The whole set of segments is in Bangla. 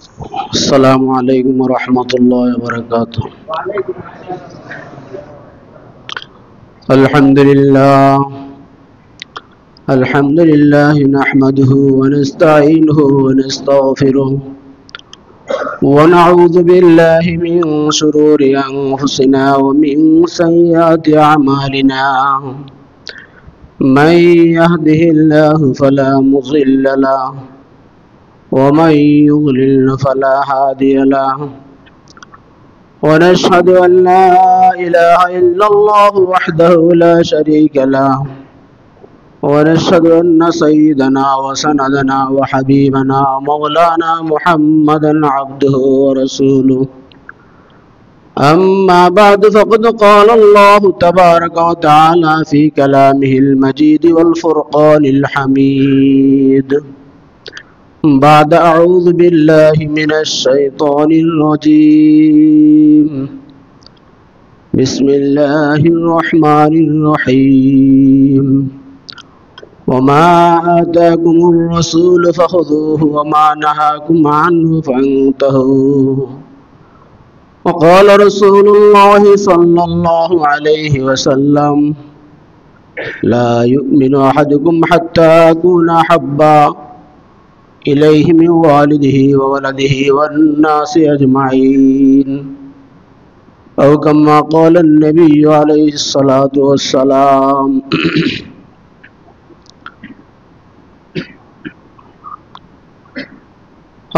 السلام عليكم ورحمة الله وبركاته. الحمد لله نحمده ونستعينه ونستغفره ونعوذ بالله من شرور أنفسنا ومن سيئات أعمالنا. من يهده الله فلا مضل له ومن يضلل فلا هادي له. ونشهد أن لا إله إلا الله وحده لا شريك له. ونشهد أن سيدنا وسندنا وحبيبنا مولانا محمدا عبده ورسوله. أما بعد فقد قال الله تبارك وتعالى في كلامه المجيد والفرقان الحميد بعد أعوذ بالله من الشيطان الرجيم. بسم الله الرحمن الرحيم. وما آتاكم الرسول فخذوه وما نهاكم عنه فانتهوا. وقال رسول الله صلى الله عليه وسلم لا يؤمن أحدكم حتى أكون أحبا إليه من والده وولده والناس أجمعين أو كما قال النبي عليه الصلاة والسلام.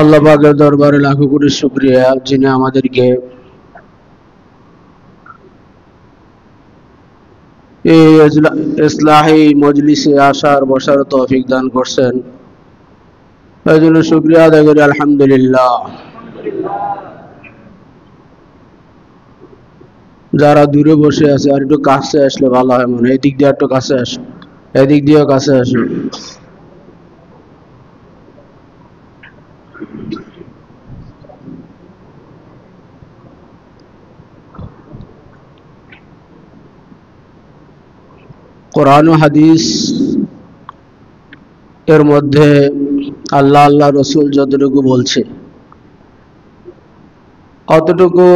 আল্লাহ পাকের দরবারে লাখো কোটি শুকরিয়া, যিনি আমাদেরকে এই ইসলাহি মজলিসে আসার বসার তৌফিক দান করছেন। এই জন্য শুকরিয়া আদায় করি আলহামদুলিল্লাহ। যারা দূরে বসে আছে আর একটু কাছে আসলে ভালো হয় মনে। এদিক দিয়ে একটু কাছে আসো, এদিক দিয়েও কাছে আসো। কোরআন ও হাদিস এর মধ্যে আল্লাহ রসুল যতটুকু বলছে অতটুকু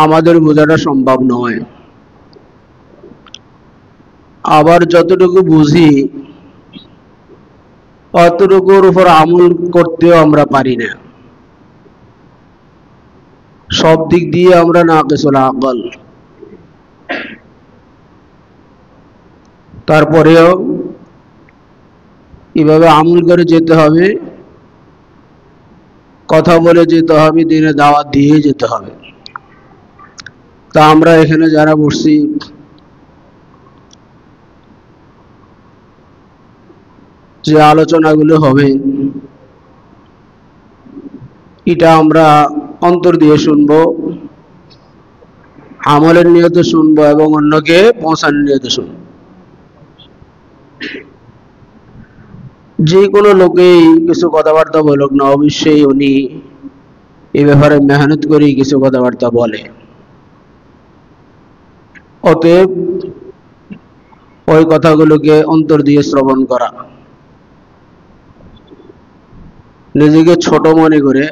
আমাদের বোঝাটা সম্ভব নয়। আবার যতটুকু বুঝি অতটুকুর উপর আমল করতেও আমরা পারি না। সব দিক দিয়ে আমরা নাকিসুল আকল। তারপরেও এভাবে আমল করে যেতে হবে, কথা বলে যেতে হবে, দিনে দাওয়াত দিয়ে যেতে হবে। তা আমরা এখানে যারা বসছি যে আলোচনাগুলো হবে এটা আমরা অন্তর দিয়ে শুনবো, আমলের নিয়তে শুনবো এবং অন্যকে পৌঁছানোর নিয়তে শুনবো। যে কোনো লোকেই কিছু কথাবার্তা বলুক না, অবশ্যই উনি এই ব্যাপারে মেহনত করে কিছু কথাবার্তা বলে। অতএব ওই কথাগুলোকে অন্তর দিয়ে শ্রবণ করা, নিজেকে ছোট মনে করে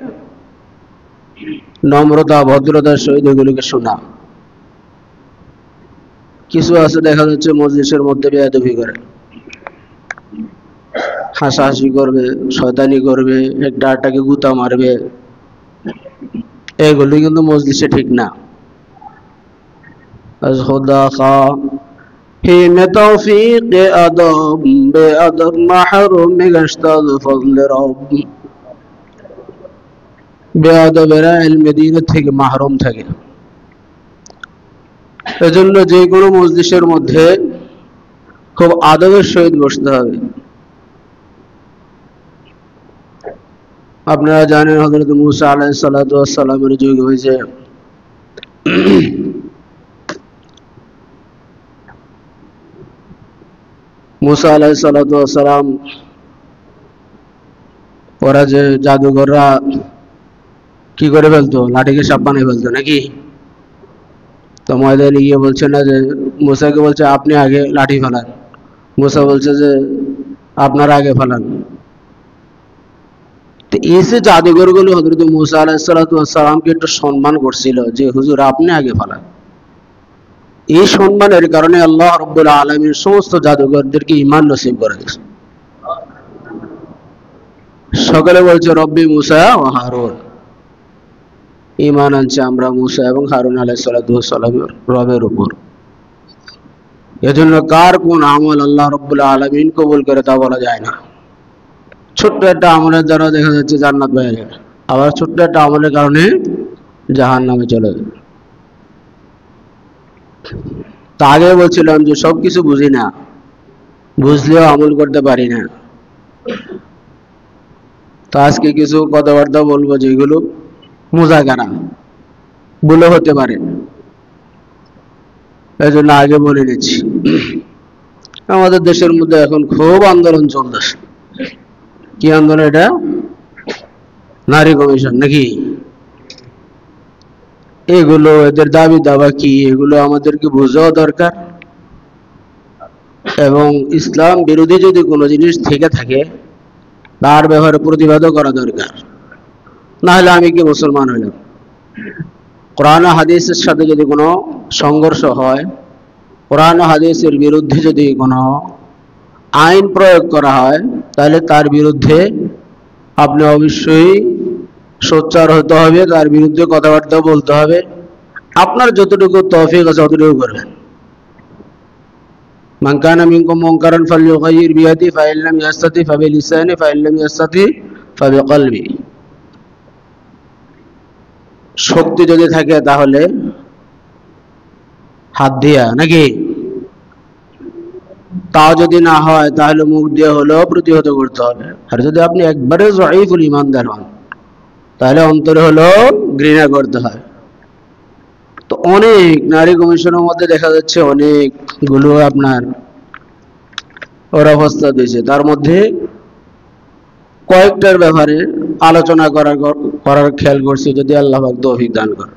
নম্রতা ভদ্রতার সহিত এগুলোকে শোনা। কিছু আছে দেখা যাচ্ছে মজলিসের মধ্যে বেয়াদবি করে, হাসাহাসি করবে, শয়তানি করবে, একটা আটটাকে গুতা মারবে। এগুলি কিন্তু মজলিসে ঠিক না। আজ খোদা খা হি মে তৌফিক আদব বে আদব মাহরুম গশতাদ ফজল রব। বেয়াদবেরা ইলমে দ্বীনের থেকে মাহরুম থাকে। এজন্য যে কোনো মজলিসের মধ্যে খুব আদবের সহিত বসতে হবে। আপনারা জানেন হযরত মুসা আলাইহিস সালাতু ওয়াস সালামের যুগ হয়েছে। মুসা আলাইহিস সালাতু ওয়াস সালাম ওরা যে জাদুঘররা কি করে ফেলতো, লাঠিকে সাপ বানিয়ে ফেলতো নাকি। তো ময়দানে গিয়ে বলছে না যে মুসাকে বলছে আপনি আগে লাঠি ফেলান। মুসা বলছে যে আপনারা আগে ফেলান। তো এই যে জাদুঘরগুলো হযরত মুসা আলাইহিস সালাতু ওয়াস সালামকে একটু সম্মান করছিল যে হুজুর আপনি আগে ফেলান। এই সম্মানের কারণে আল্লাহ রাব্বুল আলামিন সমস্ত জাদুঘরদেরকে ঈমান নসিব করে দিয়েছেন। সকলে বলছে রব্বি মুসা ও হারুন, ঈমান আনছে আমরা মুসা এবং হারুন আলাইহিস সালাতু ওয়াস সালামের রবের উপর। এজন্য কার কোন আমল আল্লাহ রাব্বুল আলামিন কবুল করে তা বলা যায় না। ছোট্ট একটা আমলের দ্বারা দেখা যাচ্ছে জান্নাত পেয়ে যাবে, আবার ছোট্ট একটা আমলের কারণে জাহান্নামে চলে যাবে। তা আগে বলছিলাম যে সবকিছু বুঝি না, বুঝলেও আমল করতে পারি না। তো আজকে কিছু কথাবার্তা বলবো যেগুলো মুজাকারা ভুলও হতে পারে, এই জন্য আগে বলে নিচ্ছি। আমাদের দেশের মধ্যে এখন খুব আন্দোলন চলতেছে। কি আন্দোলন এটা? নারী কমিশন নাকি? এগুলো এদের দাবি দাবা কি, এগুলো আমাদেরকে বোঝাও দরকার। এবং ইসলাম বিরোধী যদি কোনো জিনিস থেকে থাকে তার ব্যাপারে প্রতিবাদও করা দরকার, না হলে আমি কি মুসলমান হইলাম? কোরআন ও হাদিসের সাথে যদি কোনো সংঘর্ষ হয়, কোরআন ও হাদিসের বিরুদ্ধে যদি কোনো আইন প্রয়োগ করা হয়, তাহলে তার বিরুদ্ধে আপনি অবশ্যই সোচ্চার হতে হবে, তার বিরুদ্ধে কথাবার্তা বলতে হবে। আপনার যতটুকু তৌফিক আছে ততটুকু করবেন। মান কানা মিনকুম মুনকারান ফালইউগাইয়ির বিয়াদিহি ফাইন লাম ইয়াস্তাতি ফাবিলিসানিহি ফাইন লাম ইয়াস্তাতি ফাবিকলবি। শক্তি যদি থাকে তাহলে হাত দিয়া নাকি, তাও যদি না হয় তাহলে মুখ দিয়ে হলেও প্রতিহত করতে হবে। আর যদি আপনি একবারে যঈফুল ঈমানদার হন তাহলে অন্তরে হলেও ঘৃণা করতে হয়। তো অনেক নারী কমিশনের মধ্যে দেখা যাচ্ছে অনেকগুলো আপনার ওরা প্রস্তাব দিয়েছে, তার মধ্যে কয়েকটার ব্যাপারে আলোচনা করার খেয়াল করছি, যদি আল্লাহ পাক তৌফিক দান করে।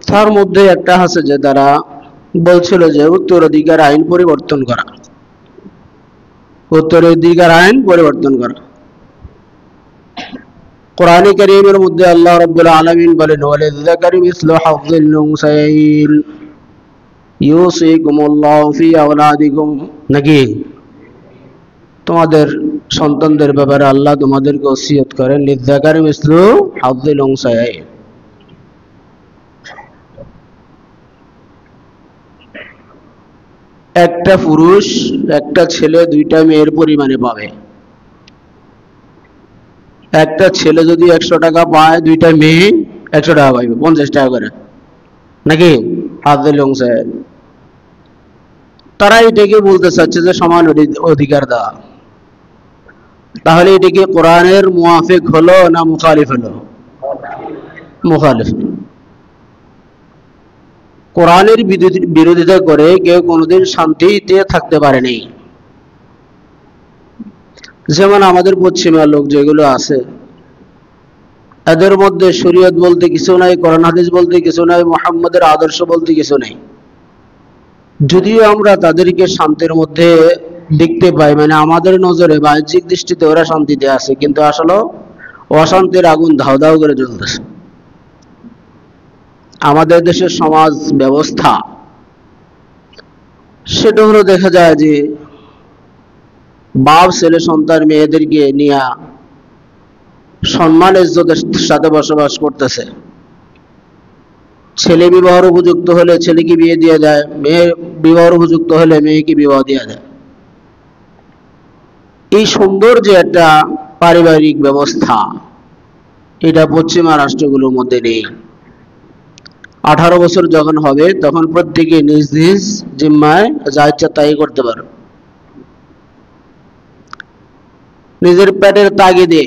তার মধ্যে একটা আছে যে তারা বলছিল যে উত্তরাধিকার আইন পরিবর্তন করা, উত্তরাধিকার আইন পরিবর্তন করা। কোরআনে কারীমের মধ্যে আল্লাহ রাব্বুল আলামিন বলেন ওয়ালিযাকারি মিসলু হাযযিল উনসায়াইন ইউসিকুমুল্লাহু ফি আওলাদিকুম নাকি, তোমাদের সন্তানদের ব্যাপারে আল্লাহ তোমাদেরকে ওসিয়ত করেন লিযাকারি মিসলু হাযযিল উনসায়াইন। একটা পুরুষ একটা ছেলে দুইটা মেয়ের পরিমাণে পাবে। একটা ছেলে যদি 100 টাকা পায়, দুইটা মেয়ে 100 টাকা পাইবে, 50 টাকা করে নাকি হাযযিল উনসায়াইন। তারা এটাকে বলতে চাচ্ছে যে সমান অধিকার দেওয়া। তাহলে এটা কি কোরআনের মুওয়াফিক হলো না মুখালিফ হলো? মুখালিফ। কোরআনের বিরোধিতা করে কেউ কোনোদিন শান্তিতে থাকতে পারেনি। যেমন আমাদের পশ্চিমা লোক যেগুলো আছে, এদের মধ্যে শরীয়ত বলতে কিছু নাই, কোরআন হাদিস বলতে কিছু নাই, মুহাম্মদের আদর্শ বলতে কিছু নাই। যদিও আমরা তাদেরকে শান্তির মধ্যে দেখতে পাই, মানে আমাদের নজরে বাহ্যিক দৃষ্টিতে ওরা শান্তিতে আছে, কিন্তু আসলে অশান্তির আগুন ধাউ ধাউ করে জ্বলতেছে। আমাদের দেশের সমাজ ব্যবস্থা সেটা হলো দেখা যায় যে বাপ ছেলে সন্তান মেয়েদেরকে নিয়ে সম্মান ইজ্জতের সাথে বসবাস করতেছে। ছেলে বিবাহের উপযুক্ত হলে ছেলেকে বিয়ে দিয়ে দেয়, মেয়ে বিবাহের উপযুক্ত হলে মেয়েকে বিবাহ দিয়ে দেয়। এই সুন্দর যে একটা পারিবারিক ব্যবস্থা, এটা পশ্চিমা রাষ্ট্রগুলোর মধ্যে নেই। 18 বছর যখন হবে তখন প্রত্যেকে নিজ নিজ জিম্মায় যা ইচ্ছা তাই করতে পারে। নিজের পেটের তাগিদে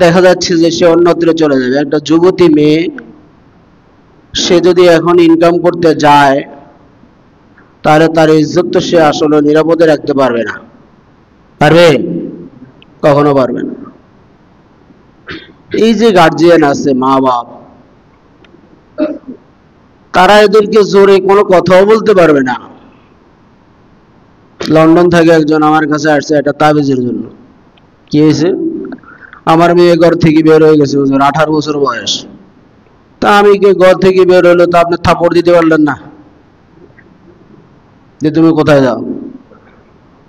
দেখা যাচ্ছে যে সে অন্যত্র চলে যাবে। একটা যুবতী মেয়ে সে যদি এখন ইনকাম করতে যায় তাহলে তার ইজ্জত তো সে আসলে নিরাপদে রাখতে পারবে না। পারবে? কখনো পারবে না। এই যে গার্জিয়ান আছে, মা বাপ, তারা এদেরকে জোরে কোনো কথাও বলতে পারবে না। লন্ডন থেকে একজন আমার কাছে আসছে একটা তাবিজের জন্য। কি হয়েছে? আমার মেয়ে ঘর থেকে বের হয়ে গেছে, 18 বছর বয়স। তা আমি ঘর থেকে বের হলো, তা আপনি থাপড় দিতে পারলেন না যে তুমি কোথায় যাও?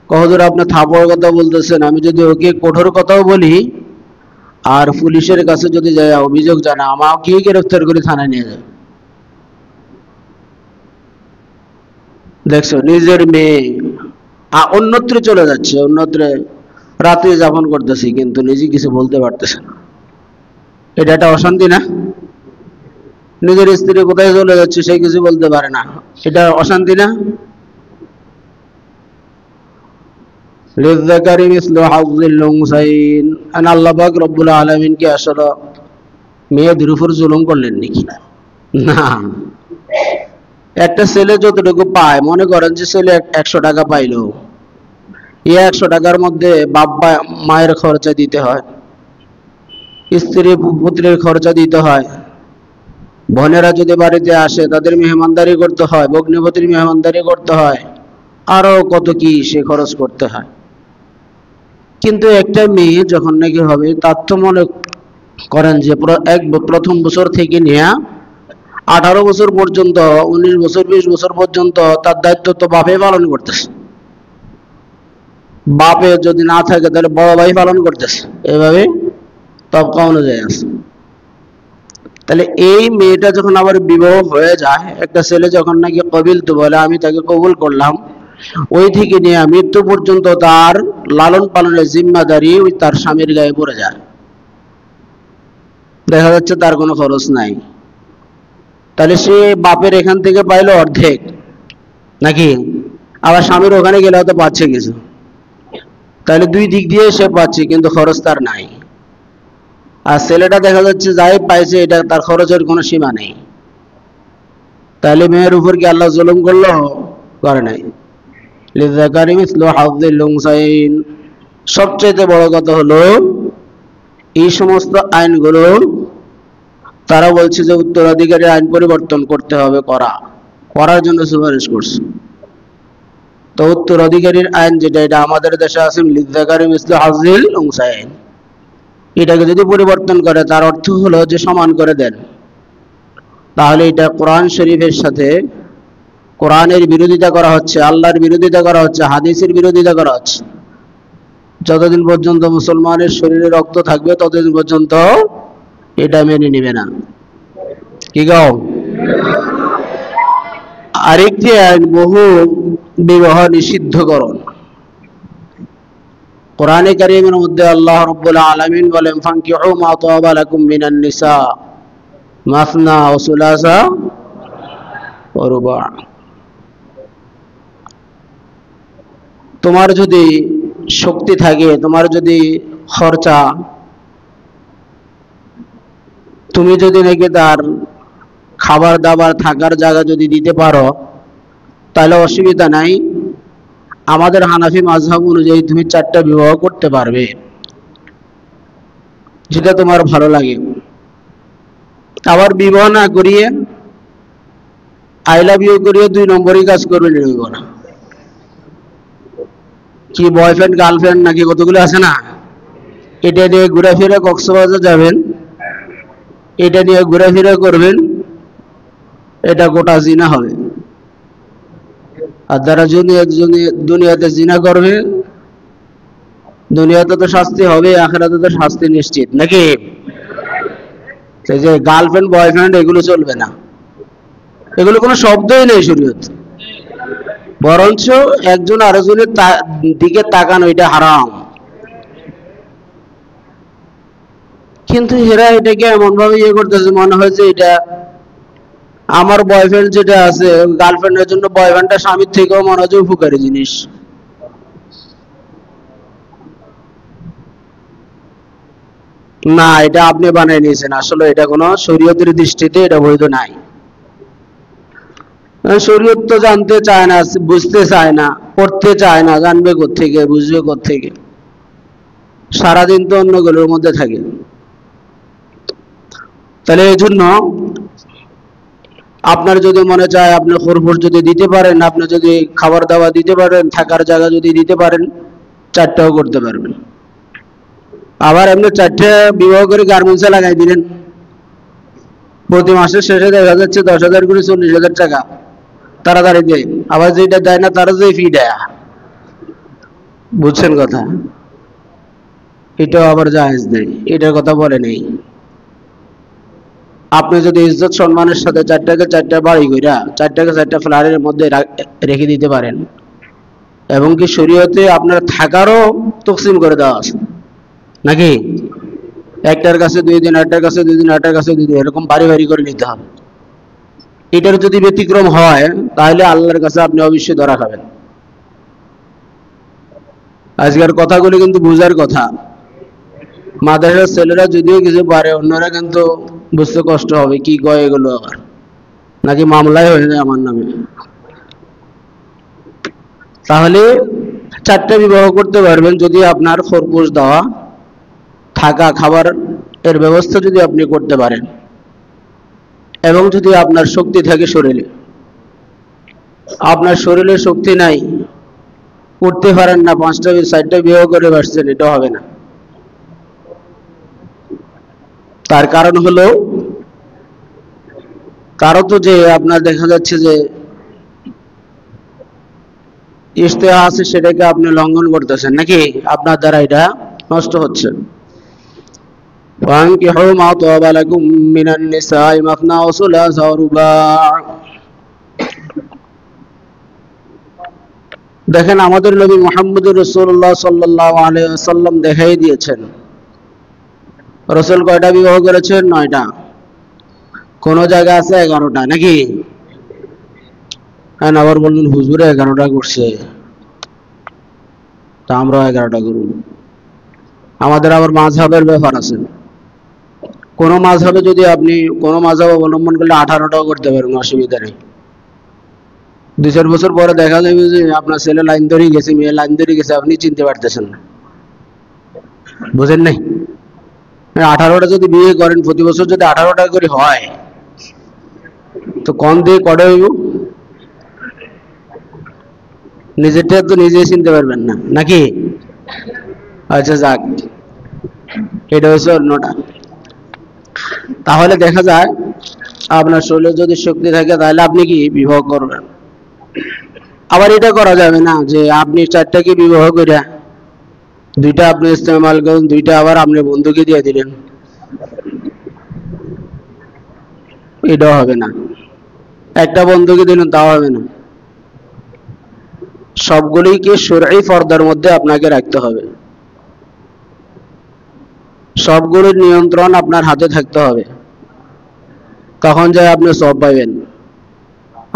হুজুর আপনি থাপড় কথা বলতেছেন, আমি যদি ওকে কঠোর কথাও বলি আর পুলিশের কাছে যদি যাই অভিযোগ জানা, আমাকে গ্রেফতার করে থানায় নিয়ে যায়। দেখছো, নিজের মেয়ে অন্যত্র চলে যাচ্ছে, অন্যত্র রাত্রি যাপন করতেছি, কিন্তু নিজে কিছু বলতে পারতেছে না। এটা একটা অশান্তি না? নিজের স্ত্রী কোথায় চলে যাচ্ছে সে কিছু বলতে পারে না, এটা অশান্তি না? লিযযাকারি মিসলু হাযযিল উনসাইন। আল্লাহ পাক রব্বুল আলামিন কি আসলে মেয়েদের উপর জুলুম করলেন নাকি? না। একটা ছেলে যতটুকু পায়, মনে করেন যে ছেলে 100 টাকা পাইলো, এই 100 টাকার মধ্যে বাপ মায়ের খরচা দিতে হয়, স্ত্রী পুত্রের খরচা দিতে হয়, বোনেরা যদি বাড়িতে আসে তাদের মেহমানদারি করতে হয়, ভগ্নিপতির মেহমানদারি করতে হয়, আরো কত কি সে খরচ করতে হয়। কিন্তু একটা মেয়ে যখন নাকি হবে, তার তো মনে করেন যে প্রথম বছর থেকে নিয়ে 18 বছর পর্যন্ত, 19 বছর 20 বছর পর্যন্ত তার দায়িত্ব তো বাপে পালন করতেছে। বাপে যদি না থাকে তাহলে বড় ভাই পালন করতেছে, এভাবে তবকা অনুযায়ী আছে। তাহলে এই মেয়েটা যখন আবার বিবাহ হয়ে যায়, একটা ছেলে যখন নাকি কবিল তো বলে আমি তাকে কবুল করলাম, ওই থেকে নিয়ে মৃত্যু পর্যন্ত তার লালন পালনের জিম্মাদারি ওই তার স্বামীর গায়ে পড়ে যায়। দেখা যাচ্ছে তার কোনো খরচ নাই। তাহলে সে বাপের এখান থেকে পাইলো অর্ধেক নাকি, আবার স্বামীর ওখানে গেলে হয়তো পাচ্ছে কিছু, তাহলে দুই দিক দিয়ে সে পাচ্ছে, কিন্তু খরচ তার নাই। আর ছেলেটা দেখা যাচ্ছে যাই পাইছে এটা তার খরচের কোনো সীমা নেই। তাহলে মেয়ের উপর কি আল্লাহ জুলুম করলো? করে নাই। লিযযাকারি মিসলু হাযযিল উনসাইন। সবচেয়ে বড় কথা হলো এই সমস্ত আইনগুলো তারা বলছে যে উত্তরাধিকারী আইন পরিবর্তন করতে হবে, করার জন্য সুপারিশ করছে। তো উত্তরাধিকারীর আইন যেটা, এটা আমাদের দেশে আছে লিযযাকারি মিসলু হাযযিল উনসাইন। এটাকে যদি পরিবর্তন করে তার অর্থ হলো যে সমান করে দেন, তাহলে এটা কোরআন শরীফের সাথে, কোরআনের বিরোধিতা করা হচ্ছে, আল্লাহর বিরোধিতা করা হচ্ছে, হাদিসের বিরোধিতা করা হচ্ছে। যতদিন পর্যন্ত মুসলমানের শরীরে রক্ত থাকবে ততদিন পর্যন্ত এটা মেনে নিবে না। কি গাও? আরেকটি আইন বহু বিবাহ নিষিদ্ধকরণ। কোরআনে কারীমের মধ্যে আল্লাহ রাব্বুল আলামিন বলেন ফানকিহু মা তাবা লাকুম মিনান নিসা মাসনা ওয়া সুলাসা ওয়া রুবা। তোমার যদি শক্তি থাকে, তোমার যদি খরচা, তুমি যদি নাকি তার খাবার দাবার থাকার জায়গা যদি দিতে পারো, তাহলে অসুবিধা নাই। আমাদের হানাফি মাযহাব অনুযায়ী তুমি 4টা বিবাহ করতে পারবে, যেটা তোমার ভালো লাগে। আবার বিবাহ না করিয়ে আই লাভ ইউ করিয়ে 2 নম্বরই কাজ করবে না। কি বয়ফ্রেন্ড গার্লফ্রেন্ড নাকি কতগুলো আছে না, এটা নিয়ে ঘোরাফেরা কক্সবাজার যাবেন, এটা নিয়ে ঘোরাফেরা করবেন, এটা গোটা জিনা হবে। আর যারা দুনিয়াতে জিনা করবে, দুনিয়াতে তো শাস্তি হবে, আখিরাতে তো শাস্তি নিশ্চিত নাকি। সেই যে গার্লফ্রেন্ড বয়ফ্রেন্ড এগুলো চলবে না, এগুলো কোনো শব্দই নেই শরীয়ত। বরঞ্চ একজন আরেকজনের দিকে তাকানো এটা হারাম। কিন্তু এরা এটাকে এমন ভাবে ইয়ে করতেছে, মনে হয় যে এটা আমার বয়ফ্রেন্ড যেটা আছে গার্লফ্রেন্ডের জন্য বয়ফ্রেন্ডটা স্বামীর থেকেও মনে হয় উপকারী জিনিস। না, এটা আপনি বানিয়ে নিয়েছেন, আসলে এটা কোনো শরীয়তের দৃষ্টিতে এটা বৈধ নাই। শরীয়ত তো জানতে চায় না, বুঝতে চায় না, পড়তে চায় না, জানবে কোত্থেকে, বুঝবে কোত্থেকে, সারাদিন তো অন্যগুলোর মধ্যে থাকে। তাহলে এই জন্য আপনার যদি মনে চায় আপনি খরগোশ যদি দিতে পারেন, আপনি যদি খাবার দাবার দিতে পারেন, থাকার জায়গা যদি দিতে পারেন, 4টাও করতে পারবেন। আবার এমনি 4টে বিবাহ করে গার্মেন্টসে লাগাই দিলেন, প্রতি মাসের শেষে দেখা যাচ্ছে 10,000 করে 40,000 টাকা তাড়াতাড়ি দেয়, আবার যেটা দেয় না তারা যে ফি দেয়। বুঝছেন কথা? এটাও আবার জায়েজ নেই, এটার কথা বলে নেই। আপনি যদি ইজ্জত সম্মানের সাথে 4টাকে 4টা বাড়ি কইরা 4টাকে 4টা ফ্ল্যাটের মধ্যে রেখে দিতে পারেন, এবং কি শরীয়তে আপনার থাকারও তকসিম করে দেওয়া আছে নাকি, একটার কাছে 2 দিন, একটার কাছে 2 দিন, একটার কাছে 2 দিন, এরকম বাড়ি বাড়ি করে নিতে হবে। এটার যদি ব্যতিক্রম হয় তাহলে আল্লাহর কাছে আপনি অবশ্যই ধরা খাবেন। আজকের কথাগুলো কিন্তু বুঝার কথা। মাদ্রাসার ছেলেরা যদিও কিছু পারে, অন্যরা কিন্তু বুঝতে কষ্ট হবে, কি কয় এগুলো, আবার নাকি মামলায় হয়ে যায় আমার নামে। তাহলে 4টে বিবাহ করতে পারবেন যদি আপনার খরগোশ দেওয়া, থাকা, খাবার এর ব্যবস্থা যদি আপনি করতে পারেন, এবং যদি আপনার শক্তি থাকে শরীরে। আপনার শরীরে শক্তি নাই, করতে পারেন না, 5টা 4টা বিবাহ করে বসছেন, এটা হবে না। তার কারণ হলো, কারো তো যে আপনার দেখা যাচ্ছে যে ইশতেহা আছে, সেটাকে আপনি লঙ্ঘন করতেছেন নাকি, আপনার দ্বারা এটা নষ্ট হচ্ছে। فانكحوا ما طاب لكم من النساء مثنى وثلاث ورباع। দেখেন আমাদের নবী মুহাম্মদুর রাসূলুল্লাহ সাল্লাল্লাহু আলাইহি ওয়াসাল্লাম দেখাই দিয়েছেন, রাসূল কয়টা বিবাহ করেছেন? 9টা। কোন জায়গা আছে 11টা নাকি? হ্যাঁ, আবার বললেন হুজুরে 11টা করছে, তা আমরা 11টা করব। আমাদের আবার মাযহাবের ব্যাপার আছে। কোন মাযহাবে যদি আপনি কোন মাযহাব অবলম্বন করলে 18টাও করতে পারেন, অসুবিধা নেই। 2-4 বছর পরে দেখা যাবে যে আপনার ছেলে লাইন ধরে গেছে, মেয়ে লাইন ধরে গেছে, আপনি চিনতে পারতেছেন না। বুঝেন নাই? 18টা যদি বিয়ে করেন, প্রতি বছর যদি 18টা করে হয়, তো কম দিয়ে কটা হইব? নিজেরটা তো নিজেই চিনতে পারবেন না নাকি? আচ্ছা যাক, এটা হচ্ছে অন্যটা। তাহলে দেখা যায় আপনার শরীরে যদি শক্তি থাকে তাহলে আপনি কি বিবাহ করবেন। আবার এটা করা যাবে না যে আপনি 4টাকে বিবাহ করে 2টা আপনি ইস্তেমাল করেন, 2টা আবার আপনি বন্ধুকে দিয়ে দিলেন, এটাও হবে না। একটা বন্ধুকে দিলেন, তাও হবে না। সবগুলিকে শরঈ পর্দার মধ্যে আপনাকে রাখতে হবে, সবগুলোর নিয়ন্ত্রণ আপনার হাতে থাকতে হবে, তখন যায় আপনি সওয়াব পাবেন।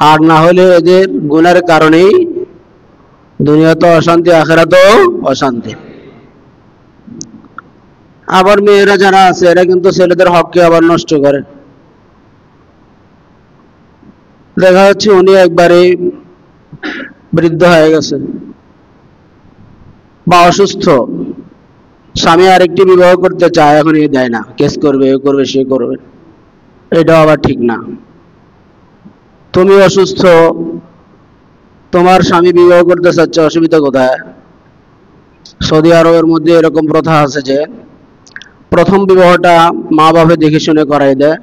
আর না হলে এদের গুনাহের কারণেই দুনিয়াতে অশান্তি, আখিরাতেও অশান্তি। আবার মেয়েরা যারা আছে এরা কিন্তু ছেলেদের হককে আবার নষ্ট করে। দেখা যাচ্ছে উনি একবারে বৃদ্ধ হয়ে গেছে বা অসুস্থ, স্বামী আরেকটি বিবাহ করতে চায়, এখন এ দেয় না, কেস করবে, এ করবে, সে করবে, এটাও আবার ঠিক না। তুমি অসুস্থ, তোমার স্বামী বিবাহ করতে চাচ্ছে, অসুবিধা কোথায়? সৌদি আরবের মধ্যে এরকম প্রথা আছে যে প্রথম বিবাহটা মা বাপে দেখে শুনে করাই দেয়,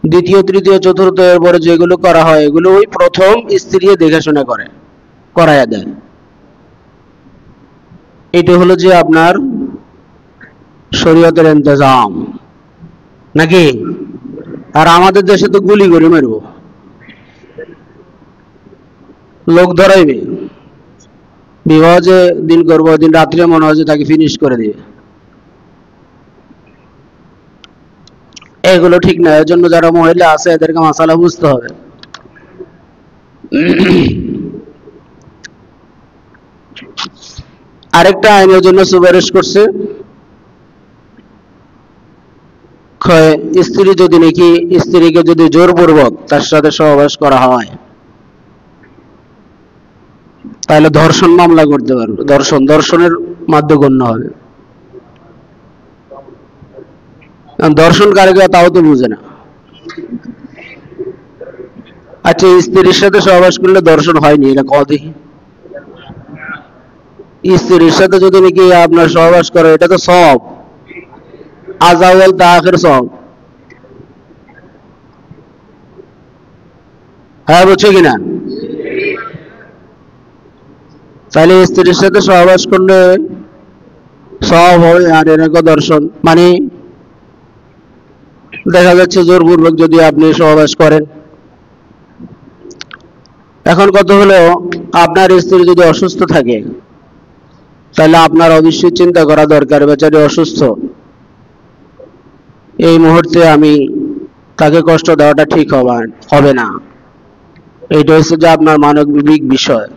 দ্বিতীয়, তৃতীয়, চতুর্থ এরপরে যেগুলো করা হয় এগুলো ওই প্রথম স্ত্রী দেখে শুনে করাইয়া দেয়। এটা হলো যে আপনার শরীয়তের ইন্তজাম নাকি। আর আমাদের দেশে তো গুলি করে মারব, লোক ধরাইবে, বিবাহ যে দিন করবো ওই দিন রাত্রে মনে হয় যে তাকে ফিনিশ করে দিবে। এগুলো ঠিক না। এর জন্য যারা মহিলা আছে এদেরকে মাসালা বুঝতে হবে। আরেকটা আইনের জন্য সুপারিশ করছে, স্ত্রী যদি নাকি স্ত্রীকে যদি জোরপূর্বক তার সাথে সহবাস করা হয় তাহলে ধর্ষণ মামলা করতে পারবে, দর্শনের মাধ্যমে গণ্য হবে। দর্শনকারীরা তাও তো বুঝে না, আচ্ছা, স্ত্রীর সাথে সহবাস করলে দর্শন হয়নি, এটা কও দেখি। স্ত্রীর সাথে যদি নাকি আপনার সহবাস করে, এটা তো সব আজাওয়াল তাআখির সব। হ্যাঁ, বুঝছো কিনা? তাহলে স্ত্রীর সাথে সহবাস করলে সব হয়, আর এরকম দর্শন মানে দেখা যাচ্ছে জোরপূর্বক যদি আপনি সহবাস করেন। এখন কত হলো, আপনার স্ত্রী যদি অসুস্থ থাকে তাহলে আপনার অবশ্যই চিন্তা করা দরকার, বেচারি অসুস্থ, এই মুহূর্তে আমি তাকে কষ্ট দেওয়াটা ঠিক হবে না। এইটা হচ্ছে যে আপনার মানবিক বিষয়।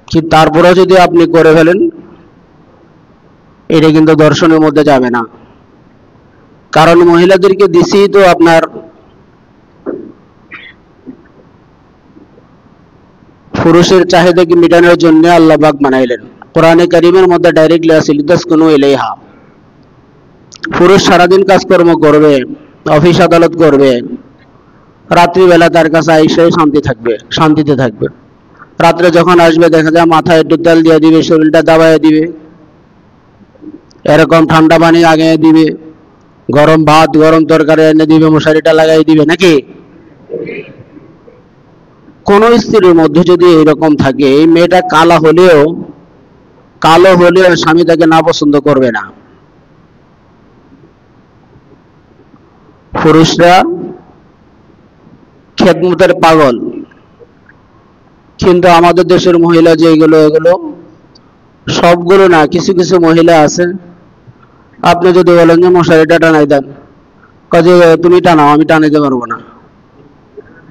কিন্তু তারপরে যদি আপনি করে ফেলেন, এটা কিন্তু দর্শনের মধ্যে যাবে না। কারণ মহিলাদেরকে দিছি তো আপনার পুরুষের চাহিদাকে মেটানোর জন্য আল্লাহ পাক বানাইলেন। কোরআনে কারীমের মধ্যে ডাইরেক্টলি আছে লিতাসকুনু ইলাইহা। পুরুষ সারাদিন কাজকর্ম করবে, অফিস আদালত করবে, রাত্রিবেলা তার কাছে আইসাই শান্তিতে থাকবে। রাত্রে যখন আসবে দেখা যায় মাথায় একটু তেল দিয়ে দিবে, শরীরটা দাবাইয়া দিবে, এরকম ঠান্ডা পানি আগে দিবে, গরম ভাত গরম তরকারি এনে দিবে, মশারিটা লাগাই দিবে নাকি। কোন স্ত্রীর মধ্যে যদি এরকম থাকে, এই মেয়েটা কালো হলেও স্বামী তাকে না পছন্দ করবে না। পুরুষরা খেদমতের পাগল, কিন্তু আমাদের দেশের মহিলা যে এগুলো সবগুলো না, কিছু কিছু মহিলা আছে, আপনি যদি বলেন যে মশারিটা টানাই দেন, কাজে তুমি টানাও, আমি টানাইতে পারবো না।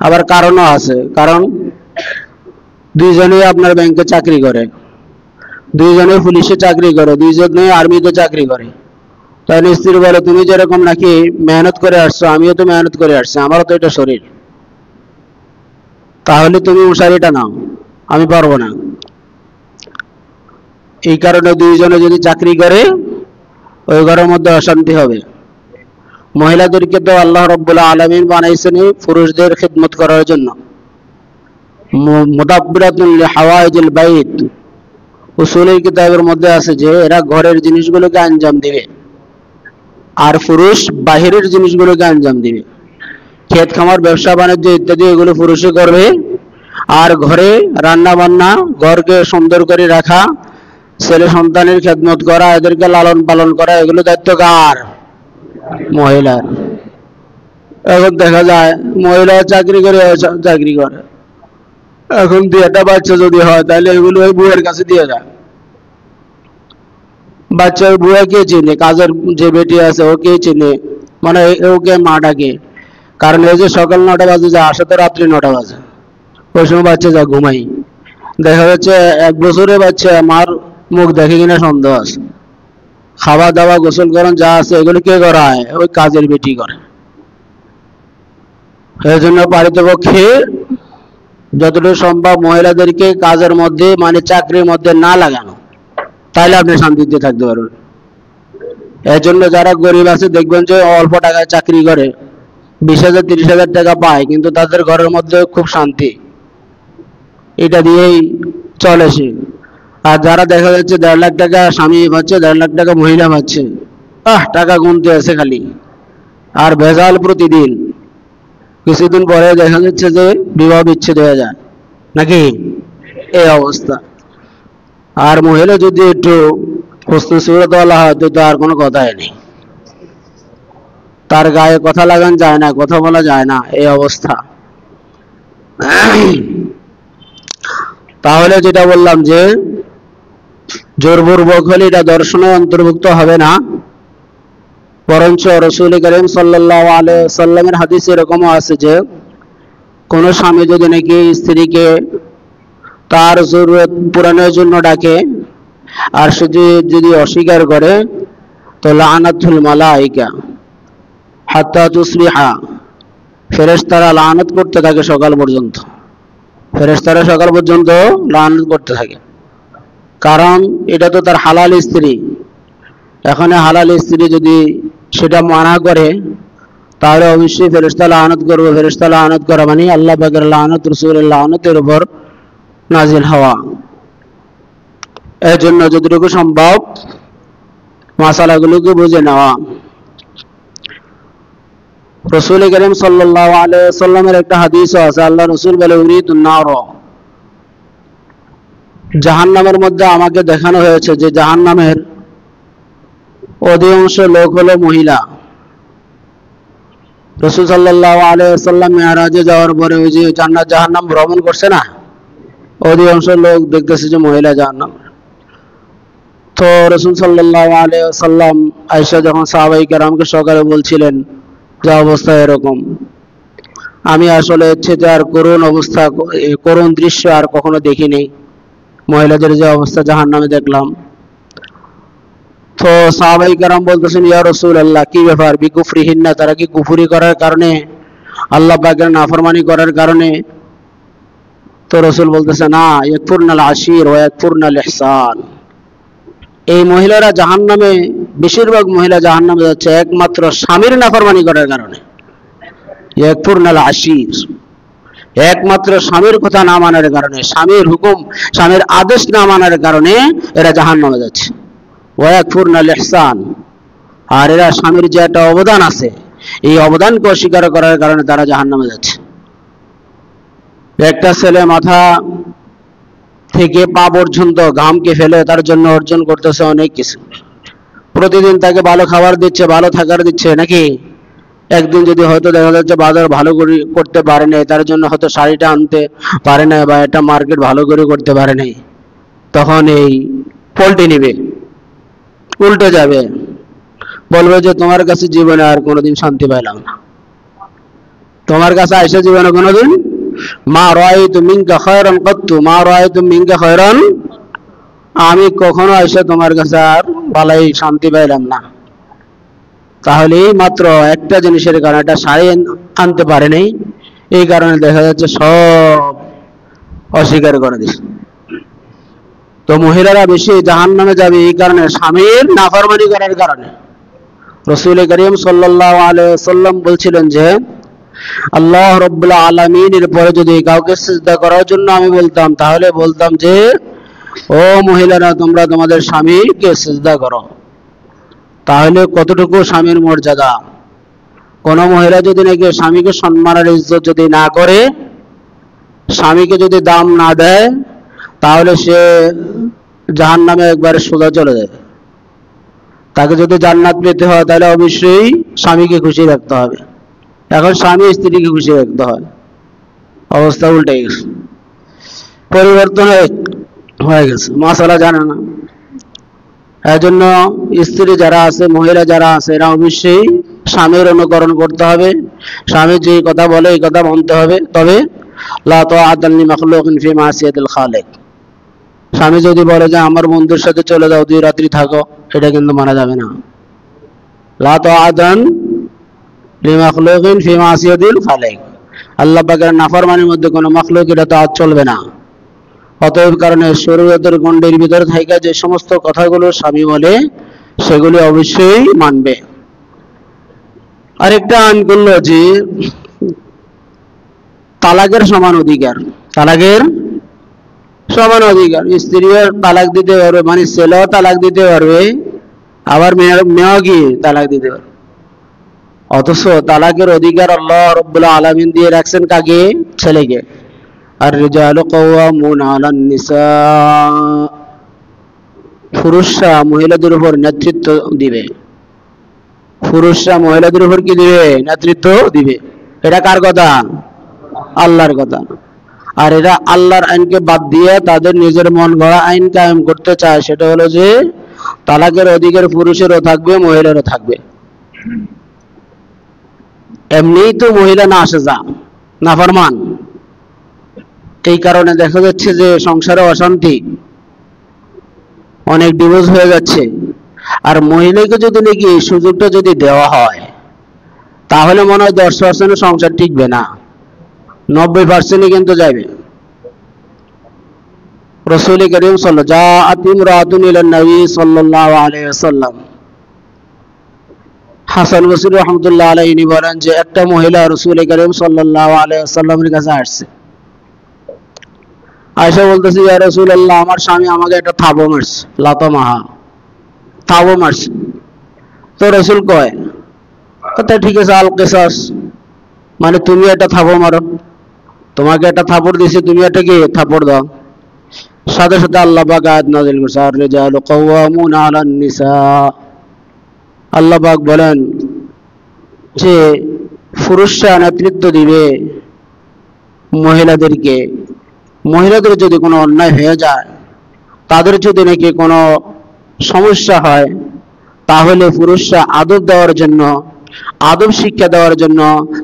আবার কারণও আছে, কারণ দুইজনেই আপনার ব্যাংকে চাকরি করে, দুইজনে পুলিশে চাকরি করে, দুইজনে আর্মিতে চাকরি করে। তাহলে স্ত্রী বলে তুমি যেরকম নাকি মেহনত করে আসছো, আমিও তো মেহনত করে আসছি, আমারও তো এটা শরীর, তাহলে তুমি মশারিটা নাও, আমি পারবো না। এই কারণে দুইজনে যদি চাকরি করে, ওই ঘরের মধ্যে অশান্তি হবে। মহিলাদেরকে তো আল্লাহ রাব্বুল আলামিন বানাইছেন পুরুষদের খিদমত করার জন্য। মুদাব্বিরাতুন লিহাওয়াইজিল বাইত, উসুলের কিতাবের মধ্যে আছে যে এরা ঘরের জিনিসগুলোকে আঞ্জাম দিবে, আর পুরুষ বাহিরের জিনিসগুলোকে আঞ্জাম দিবে। ক্ষেত খামার, ব্যবসা বাণিজ্য ইত্যাদি এগুলো পুরুষে করবে, আর ঘরে রান্না বান্না, ঘরকে সুন্দর করে রাখা, ছেলে সন্তানের খেদমত করা, এদেরকে লালন পালন করা, এগুলো দায়িত্ব কার? মহিলার। এখন দেখা যায় মহিলা চাকরি করে, এখন দুইটা বাচ্চা যদি হয় তাহলে এগুলো ওই বুয়ের কাছে দিয়ে যায়। বাচ্চার বুয়া কে চিনে? কাজের যে বেটি আছে ও কে চিনে, মানে ওকে মা ডাকে। কারণ এই যে সকাল 9টা বাজে যা আসে তো রাত্রি 9টা বাজে, ওই সময় বাচ্চা যা ঘুমাই। দেখা যাচ্ছে 1 বছরের বাচ্চা মার মুখ দেখে কিনা সন্দেহ আছে। খাওয়া দাওয়া, গোসল করান যা আছে এগুলো কে করায়? ওই কাজের বেটি করে। এই জন্য পারিতপক্ষে যতটুকু সম্ভব মহিলাদেরকে কাজের মধ্যে, মানে চাকরির মধ্যে না লাগানো, তাইলে আপনি শান্তিতে থাকতে পারবেন। এর জন্য যারা গরিব আছে দেখবেন যে অল্প টাকায় চাকরি করে, 20,000 30,000 টাকা পায়, কিন্তু তাদের ঘরের মধ্যে খুব শান্তি, এটা দিয়েই চলে সে। আর যারা দেখা যাচ্ছে 1.5 লাখ টাকা স্বামী পাচ্ছে, 1.5 লাখ টাকা মহিলা পাচ্ছে, টাকা গুনতে আছে খালি, আর ভেজাল প্রতিদিন। কিছুদিন পরে দেখা যাচ্ছে যে বিবাহ বিচ্ছেদ হয়ে যায় নাকি, এই অবস্থা। আর মহিলা যদি একটু হুসনে সুরত ওয়ালা হয় তো আর কোনো কথাই নেই, তার গায়ে কথা লাগান যায় না, কথা বলা যায় না, এই অবস্থা। তাহলে যেটা বললাম যে জোরপূর্বক হলে এটা দর্শনে অন্তর্ভুক্ত হবে না, বরঞ্চ রাসূল করিম সাল্লাল্লাহু আলাইহি ওয়াসাল্লামের হাদিসে এরকমও আছে যে কোন স্বামী যদি নাকি স্ত্রীকে তার জরুরত পূরণের জন্য ডাকে, আর সে যদি অস্বীকার করে, তো লানাতুল মালাইকা হাত্তা তুসবিহা, ফেরেশতারা লানত করতে থাকে সকাল পর্যন্ত। ফেরেশতারা সকাল পর্যন্ত লানত করতে থাকে, কারণ এটা তো তার হালাল স্ত্রী। এখন হালাল স্ত্রী যদি সেটা মানা করে, তাহলে অবশ্যই ফেরেশতা লানত করবে। ফেরেশতা লানত করা মানে আল্লাহ পাকের লানত, রাসূলের লানতের উপর নাজিল হওয়া। এর জন্য যতটুকু সম্ভব মাসালাগুলোকে বুঝে নেওয়া। রাসূল করিম সাল্লাল্লাহু আলাইহি ওয়াসাল্লামের একটা হাদিসও আছে, আল্লাহ রাসূল বলে, উরিদুন নার, জাহান্নামের মধ্যে আমাকে দেখানো হয়েছে যে জাহান্নামের অধিকাংশ লোক হলো মহিলা। রাসূল সাল্লাল্লাহু আলাইহি ওয়াসাল্লাম মেরাজে যাওয়ার পরে ওই যে জান্নাত জাহান্নাম ভ্রমণ করছে না, অধিকাংশ লোক দেখতেছে যে মহিলা জাহান্নাম। তো রাসূল সাল্লাল্লাহু আলাইহি ওয়াসাল্লাম আয়েশা যখন সাহাবায়ে কেরামকে সকালে বলছিলেন যে অবস্থা এরকম, আমি আসলে হচ্ছে যে আর করুণ অবস্থা, করুণ দৃশ্য আর কখনো দেখিনি, মহিলাদের যে অবস্থা জাহান্নামে দেখলাম। তো সাহাবায়ে কেরাম বলতেছেন, ইয়া রাসূলুল্লাহ, কি ব্যাপার? বিকুফরিহিন্না, তারা কি কুফরি করার কারণে, আল্লাহ পাকের নাফরমানি করার কারণে? তো রাসূল বলতেছে, না, ইয়াকফুরনাল আশির ওয়া ইয়াকফুরনাল ইহসান, এই মহিলারা জাহান্নামে, বেশিরভাগ মহিলা জাহান্নামে যাচ্ছে একমাত্র স্বামীর নাফরমানি করার কারণে। ইয়াকফুরনাল আশির, একমাত্র স্বামীর কথা না মানার কারণে, স্বামীর হুকুম, স্বামীর আদেশ না মানার কারণে এরা জাহান্নামে যাচ্ছে। ওয়া ইয়াকফুরনাল ইহসান, আর এরা স্বামীর যে একটা অবদান আছে, এই অবদানকে অস্বীকার করার কারণে তারা জাহান্নামে যাচ্ছে। একটা ছেলে মাথা থেকে পা পর্যন্ত ঘামকে ফেলে তার জন্য অর্জন করতেছে অনেক কিছু, প্রতিদিন তাকে ভালো খাবার দিচ্ছে, ভালো থাকার দিচ্ছে, নাকি? একদিন যদি হয়তো দেখা যাচ্ছে বাজার ভালো করে করতে পারে নাই, তার জন্য হয়তো শাড়িটা আনতে পারে না বা একটা মার্কেট ভালো করে করতে পারে নাই, তখন এই পল্টি নিবে, উল্টে যাবে, বলবে যে তোমার কাছে জীবনে আর কোনোদিন শান্তি পাইলাম না, তোমার কাছে আইসা জীবনে কোনোদিন মা রাআইতু মিনকা খায়রান কাত্তু, মা রাআইতু মিনকা খায়রান, আমি কখনো আইসা তোমার কাছে আর ভালোই শান্তি পাইলাম না। তাহলে মাত্র একটা জিনিসের কারণে, একটা শাড়ি আনতে পারে নাই, এই কারণে দেখা যাচ্ছে সব অস্বীকার করে দিচ্ছে। তো মহিলারা বেশি জাহান্নামে যাবে এই কারণে, স্বামীর নাফরমানি করার কারণে। রাসূল করিম সাল্লাল্লাহু আলাইহি ওয়াসাল্লাম বলছিলেন যে আল্লাহ রাব্বুল আলামিনের পরে যদি কাউকে সিজদা করার জন্য আমি বলতাম, তাহলে বলতাম যে ও মহিলারা, তোমরা তোমাদের স্বামীকে সিজদা করো। তাহলে কতটুকু স্বামীর মর্যাদা! কোন মহিলা যদি নাকি স্বামীকে সম্মান আর ইজ্জত যদি না করে, স্বামীকে যদি দাম না দেয়, তাহলে সে জাহান্নামে একবারে সোজা চলে যায়। তাকে যদি জান্নাত পেতে হয় তাহলে অবশ্যই স্বামীকে খুশি রাখতে হবে। এখন স্বামী স্ত্রীকে খুশি রাখতে হয়, অবস্থা উল্টে গেছে, পরিবর্তন হয়ে গেছে, মাসালা জানে না। এজন্য স্ত্রী যারা আছে, মহিলা যারা আছে, এরা অবশ্যই স্বামীর অনুকরণ করতে হবে, স্বামী যে কথা বলে এই কথা মানতে হবে। তবে লা তাআতা লিমাখলুকিন ফি মাসিয়াতিল খালিক, স্বামী যদি বলে যে আমার বন্ধুর সাথে চলে যাও, 2 রাত্রি থাকো, এটা কিন্তু মানা যাবে না। লা তাআতা লিমাখলুকিন ফি মাসিয়াতিল খালিক, আল্লাহ পাকের নাফরমানির মধ্যে কোনো মাখলুক এটা তো চলবে না। অতএব কারণে শরীয়তের গণ্ডির ভিতরে থাকা যে সমস্ত কথাগুলো স্বামী বলে সেগুলি অবশ্যই মানবে। আরেকটা আইন করলো যে তালাকের সমান অধিকার, তালাকের সমান অধিকার, স্ত্রীও তালাক দিতে পারবে, মানে ছেলেও তালাক দিতে পারবে, আবার মেয়েও কি তালাক দিতে পারবে। অথচ তালাকের অধিকার আল্লাহ রাব্বুল আলামিন দিয়ে রাখছেন কাকে? ছেলেকে। আর রিজালু কাওয়ামুনা আলান নিসা, পুরুষরা মহিলাদের উপর নেতৃত্ব দিবে, পুরুষরা মহিলাদের উপর কি দিবে? নেতৃত্ব দিবে। এটা কার কথা? আল্লাহর কথা। আর এরা আল্লাহর আইনকে বাদ দিয়ে তাদের নিজের মন গড়া আইন কায়েম করতে চায়, সেটা হলো যে তালাকের অধিকার পুরুষেরও থাকবে, মহিলারও থাকবে। এমনিই তো মহিলা না আসে যা নাফরমান, এই কারণে দেখা যাচ্ছে যে সংসারে অশান্তি, অনেক ডিভোর্স হয়ে যাচ্ছে। আর মহিলাকে যদি নাকি এই সুযোগটা যদি দেওয়া হয়, তাহলে মনে হয় 10% সংসার টিকবে না, 90% কিন্তু যাবে। রাসূল করিম জাআত ইমরাতুন ইলা নবী সাল্লাল্লাহু আলাইহি ওয়াসাল্লাম, হাসান বসরি রহমতুল্লাহ আলাইহি বলেন যে একটা মহিলা রাসূল করিম সাল্লাল্লাহু আলাইহি ওয়াসাল্লামের কাছে আসছে, আয়েশা বলতেছে ইয়া রাসূলুল্লাহ আমার স্বামী আমাকে একটা থাবো মারছে, লাতামাহা থাবো মারছে। তো রাসূল কয় কথা ঠিক আছে, আল কিসাস মানে তুমি একটা থাবো মারো, তোমাকে একটা থাপড় দিয়েছে তুমি একটা কি থাপড় দাও। সাথে সাথে আল্লাহ পাক আয়াত নাযিল করছে আর রিজালু কাওয়ামুনা আলান নিসা। আল্লাহ পাক বলেন যে পুরুষরা নেতৃত্ব দিবে মহিলাদেরকে। মহিলাদের যদি কোনো অন্যায় হয়ে যায়, তাদের যদি নাকি কোনো সমস্যা হয়, তাহলে পুরুষরা আদব দেওয়ার জন্য, আদব শিক্ষা দেওয়ার জন্য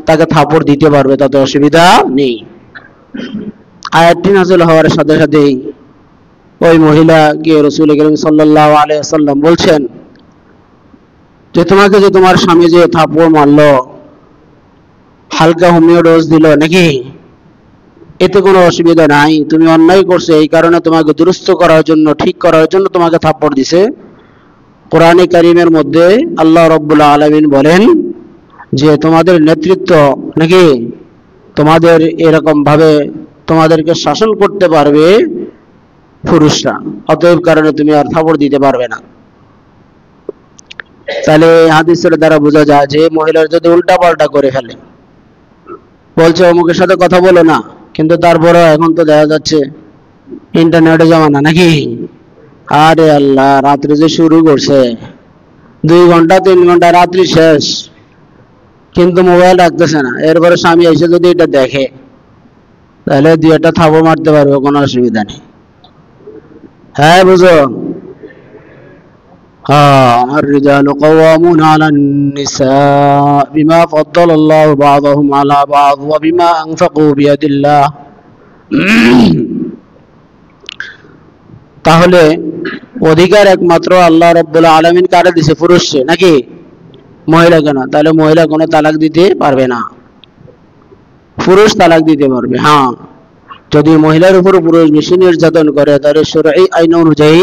তাকে থাপড় দিতে পারবে, তাতে অসুবিধা নেই। আয়াতটি নাযিল হওয়ার সাথে সাথেই ওই মহিলাকে রাসূল করিম সাল্লাল্লাহু আলাইহি ওয়াসাল্লাম বলছেন যে তোমাকে যে তোমার স্বামী যে থাপড় মারলো, হালকা হোমিও ডোজ দিল নাকি, এতে কোনো অসুবিধা নাই, তুমি অন্যায় করছো এই কারণে তোমাকে দুরুস্ত করার জন্য, ঠিক করার জন্য তোমাকে থাপ্পড় দিছে। কোরআনে কারীমের মধ্যে আল্লাহ রাব্বুল আলামিন বলেন যে তোমাদের নেতৃত্ব নাকি, তোমাদের এরকম ভাবে তোমাদেরকে শাসন করতে পারবে পুরুষরা, অতএব কারণে তুমি আর থাপ্পড় দিতে পারবে না। তাহলে হাদিসের দ্বারা বোঝা যায় যে মহিলার যদি উল্টা পাল্টা করে ফেলে, বলছে অমুকের সাথে কথা বলো না, কিন্তু তারপরে এখন তো দেখা যাচ্ছে ইন্টারনেটে জামানা নাকি, আরে আল্লাহ রাত্রি যে শুরু করছে 2 ঘন্টা 3 ঘন্টা রাত্রি শেষ, কিন্তু মোবাইল রাখতেছে না। এরপরে স্বামী এসে যদি এটা দেখে, তাহলে 2 থাপড় মারতে পারবে, কোনো অসুবিধা নেই। হ্যাঁ বুঝো, الرجال قوامون على النساء بما فضل الله بعضهم على بعض وبما أنفقوا بيد الله। তাহলে অধিকার একমাত্র আল্লাহ রাব্বুল আলামিন কারে দিয়েছে? পুরুষকে নাকি মহিলা কেন? তাহলে মহিলা কোনো তালাক দিতে পারবে না, পুরুষ তালাক দিতে পারবে। হ্যাঁ, যদি মহিলার উপর পুরুষ বেশি নির্যাতন করে, তাহলে শরঈ আইন অনুযায়ী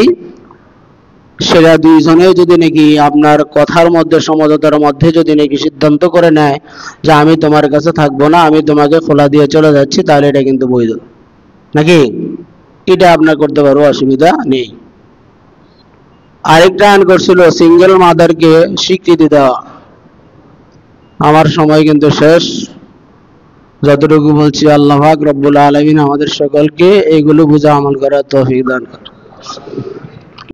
সেটা দুইজনে যদি নাকি আপনার কথার মধ্যে, সমঝোতার মধ্যে যদি নাকি সিদ্ধান্ত করে নেয় যে আমি তোমার কাছে থাকবো না, আমি তোমাকে খোলা দিয়ে চলে যাচ্ছি, তাহলে এটা কিন্তু বৈধ নাকি, এটা আপনার করতে পারবো, অসুবিধা নেই। আরেকটা আইন করছিল সিঙ্গেল মাদারকে স্বীকৃতি দেওয়া। আমার সময় কিন্তু শেষ, যতটুকু বলছি আল্লাহ পাক রব্বুল আলামিন আমাদের সকলকে এগুলো বুঝা আমল করার তৌফিক দান করেন।